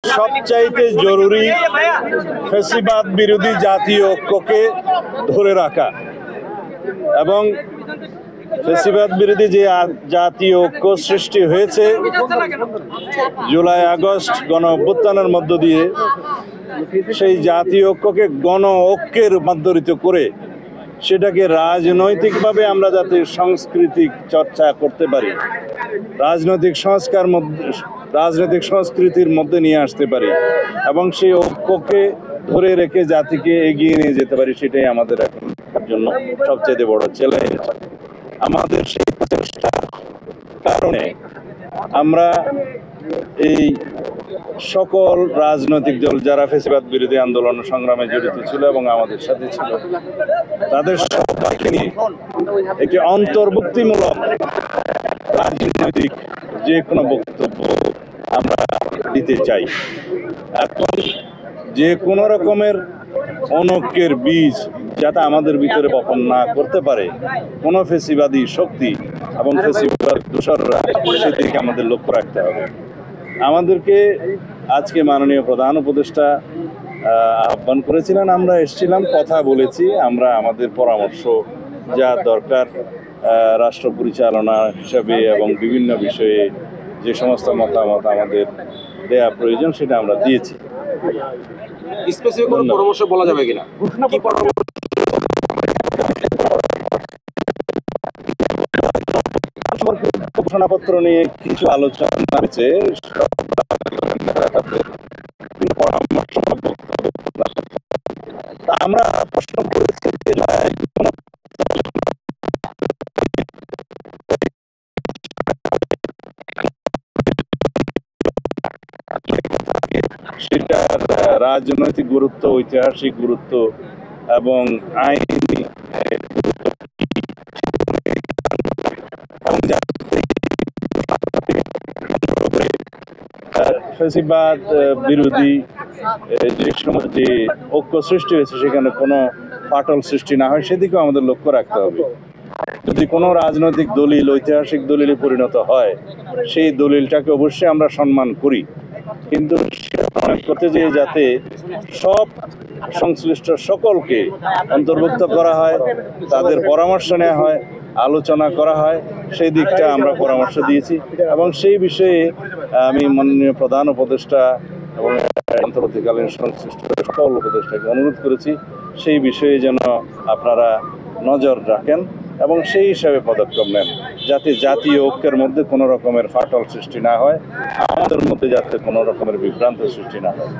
সবচাইতে জরুরি ফ্যাসিবাদ বিরোধী জাতীয় ঐক্যকে ধরে রাখা এবং ফ্যাসিবাদ বিরোধী যে জাতীয় ঐক্য সৃষ্টি হয়েছে জুলাই আগস্ট গণ অভ্যুত্থানের মধ্য দিয়ে, সেই জাতীয় ঐক্যকে গণ ঐক্যে রূপান্তরিত করে সেটাকে রাজনৈতিকভাবে আমরা যাতে সাংস্কৃতিক চর্চা করতে পারি, রাজনৈতিক সংস্কৃতির মধ্যে নিয়ে আসতে পারি এবং সেই ঐক্যকে ধরে রেখে জাতিকে এগিয়ে নিয়ে যেতে পারি, সেটাই আমাদের এখন জন্য সবচেয়ে বড় চ্যালেঞ্জ। আমাদের সেই প্রচেষ্টার কারণে আমরা এই সকল রাজনৈতিক দল যারা ফ্যাসিবাদ বিরোধী আন্দোলন সংগ্রামে জড়িত ছিল এবং আমাদের সাথে ছিল, তাদের সবাইকে নিয়ে একটি অন্তর্ভুক্তিমূলক রাজনৈতিক যে কোনো বক্তব্য আমরা দিতে চাই। এখন যে কোনো রকমের অনৈক্যের বীজ যাতে আমাদের ভিতরে বপন না করতে পারে কোনো ফ্যাসিবাদী শক্তি এবং ফ্যাসিবাদ দূষররা, সেদিকে আমাদের লক্ষ্য রাখতে হবে। আমাদেরকে আজকে মাননীয় প্রধান উপদেষ্টা আহ্বান করেছিলেন, আমরা এসেছিলাম, কথা বলেছি। আমরা আমাদের পরামর্শ যা দরকার রাষ্ট্র পরিচালনা হিসাবে এবং বিভিন্ন বিষয়ে যে সমস্ত মতামত আমাদের দেয়া প্রয়োজন সেটা আমরা দিয়েছি। স্পেসিফিক কোনো পরামর্শ বলা যাবে কিনা? কি পরামর্শ? ঘোষণাপত্র নিয়ে কিছু আলোচনা হয়েছে, আমরা প্রশ্ন করেছি সেটার রাজনৈতিক গুরুত্ব, ঐতিহাসিক গুরুত্ব এবং আইনি ফ্যাসিবাদ বিরোধী যে সময় যে ঐক্য সৃষ্টি হয়েছে সেখানে কোনো ফাটল সৃষ্টি না হয় সেদিকেও আমাদের লক্ষ্য রাখতে হবে। যদি কোনো রাজনৈতিক দলিল ঐতিহাসিক দলিলে পরিণত হয়, সেই দলিলটাকে অবশ্যই আমরা সম্মান করি, কিন্তু করতে যেয়ে যাতে সব সংশ্লিষ্ট সকলকে অন্তর্ভুক্ত করা হয়, তাদের পরামর্শ নেওয়া হয়, আলোচনা করা হয়, সেই দিকটা আমরা পরামর্শ দিয়েছি এবং সেই বিষয়ে আমি মাননীয় প্রধান উপদেষ্টা এবং অন্তর্বর্তীকালীন সংশ্লিষ্ট সকল উপদেষ্টাকে অনুরোধ করেছি সেই বিষয়ে যেন আপনারা নজর রাখেন এবং সেই হিসাবে পদক্ষেপ নেন, যাতে জাতীয় ঐক্যের মধ্যে কোনো রকমের ফাটল সৃষ্টি না হয়, আমাদের মধ্যে যাতে কোনো রকমের বিভ্রান্ত সৃষ্টি না হয়।